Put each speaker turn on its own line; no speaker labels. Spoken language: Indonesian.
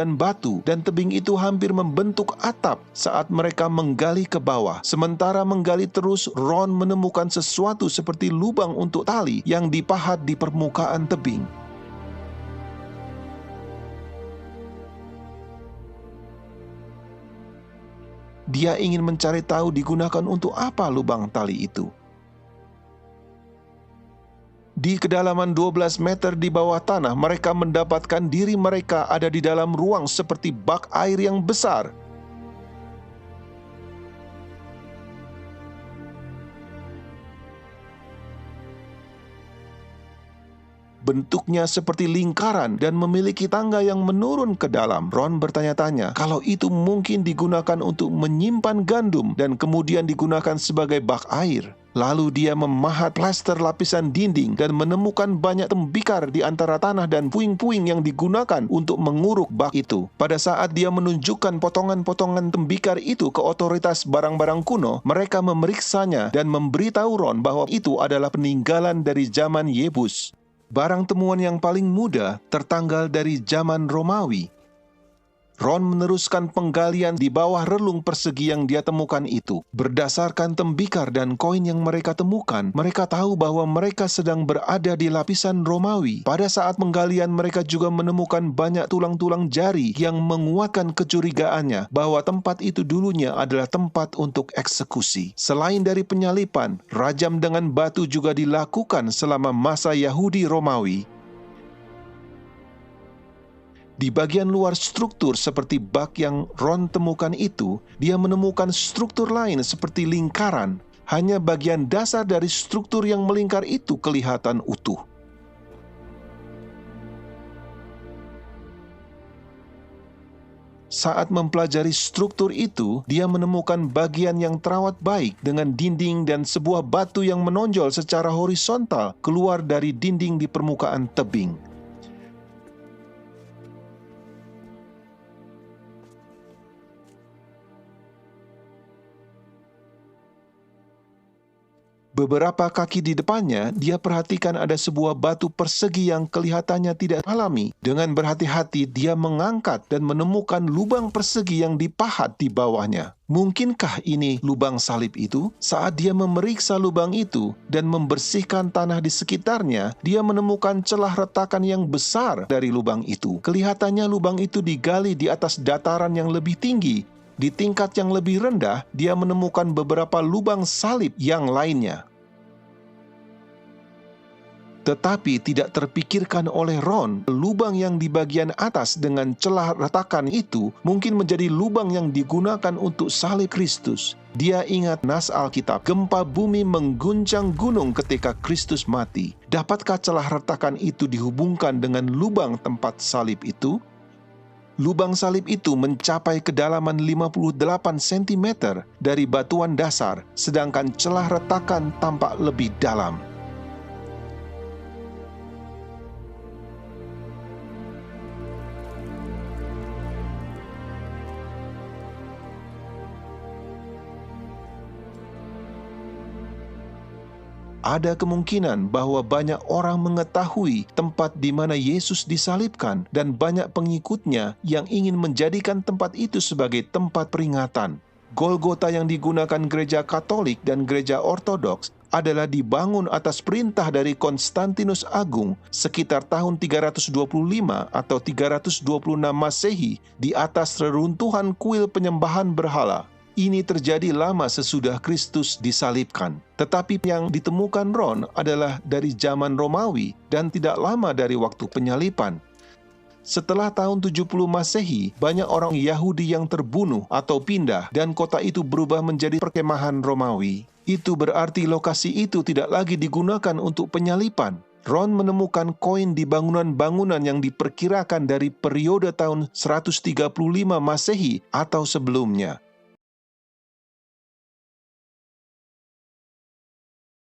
dan batu, dan tebing itu hampir membentuk atap saat mereka menggali ke bawah. Sementara menggali terus, Ron menemukan sesuatu seperti lubang untuk tali yang dipahat di permukaan tebing. Dia ingin mencari tahu digunakan untuk apa lubang tali itu. Di kedalaman 12 meter di bawah tanah, mereka mendapatkan diri mereka ada di dalam ruang seperti bak air yang besar. Bentuknya seperti lingkaran dan memiliki tangga yang menurun ke dalam. Ron bertanya-tanya kalau itu mungkin digunakan untuk menyimpan gandum dan kemudian digunakan sebagai bak air. Lalu dia memahat plaster lapisan dinding dan menemukan banyak tembikar di antara tanah dan puing-puing yang digunakan untuk menguruk bak itu. Pada saat dia menunjukkan potongan-potongan tembikar itu ke otoritas barang-barang kuno, mereka memeriksanya dan memberitahu Ron bahwa itu adalah peninggalan dari zaman Yebus. Barang temuan yang paling muda tertanggal dari zaman Romawi. Ron meneruskan penggalian di bawah relung persegi yang dia temukan itu. Berdasarkan tembikar dan koin yang mereka temukan, mereka tahu bahwa mereka sedang berada di lapisan Romawi. Pada saat penggalian, mereka juga menemukan banyak tulang-tulang jari yang menguatkan kecurigaannya bahwa tempat itu dulunya adalah tempat untuk eksekusi. Selain dari penyalipan, rajam dengan batu juga dilakukan selama masa Yahudi Romawi. Di bagian luar struktur seperti bak yang Ron temukan itu, dia menemukan struktur lain seperti lingkaran. Hanya bagian dasar dari struktur yang melingkar itu kelihatan utuh. Saat mempelajari struktur itu, dia menemukan bagian yang terawat baik dengan dinding dan sebuah batu yang menonjol secara horizontal keluar dari dinding di permukaan tebing. Beberapa kaki di depannya, dia perhatikan ada sebuah batu persegi yang kelihatannya tidak alami. Dengan berhati-hati, dia mengangkat dan menemukan lubang persegi yang dipahat di bawahnya. Mungkinkah ini lubang salib itu? Saat dia memeriksa lubang itu dan membersihkan tanah di sekitarnya, dia menemukan celah retakan yang besar dari lubang itu. Kelihatannya lubang itu digali di atas dataran yang lebih tinggi. Di tingkat yang lebih rendah, dia menemukan beberapa lubang salib yang lainnya. Tetapi tidak terpikirkan oleh Ron, lubang yang di bagian atas dengan celah retakan itu mungkin menjadi lubang yang digunakan untuk salib Kristus. Dia ingat nas Alkitab, gempa bumi mengguncang gunung ketika Kristus mati. Dapatkah celah retakan itu dihubungkan dengan lubang tempat salib itu? Lubang salib itu mencapai kedalaman 58 cm dari batuan dasar, sedangkan celah retakan tampak lebih dalam. Ada kemungkinan bahwa banyak orang mengetahui tempat di mana Yesus disalibkan dan banyak pengikutnya yang ingin menjadikan tempat itu sebagai tempat peringatan. Golgota yang digunakan gereja Katolik dan gereja Ortodoks adalah dibangun atas perintah dari Konstantinus Agung sekitar tahun 325 atau 326 Masehi di atas reruntuhan kuil penyembahan berhala. Ini terjadi lama sesudah Kristus disalibkan. Tetapi yang ditemukan Ron adalah dari zaman Romawi dan tidak lama dari waktu penyalipan. Setelah tahun 70 Masehi, banyak orang Yahudi yang terbunuh atau pindah dan kota itu berubah menjadi perkemahan Romawi. Itu berarti lokasi itu tidak lagi digunakan untuk penyalipan. Ron menemukan koin di bangunan-bangunan yang diperkirakan dari periode tahun 135 Masehi atau sebelumnya.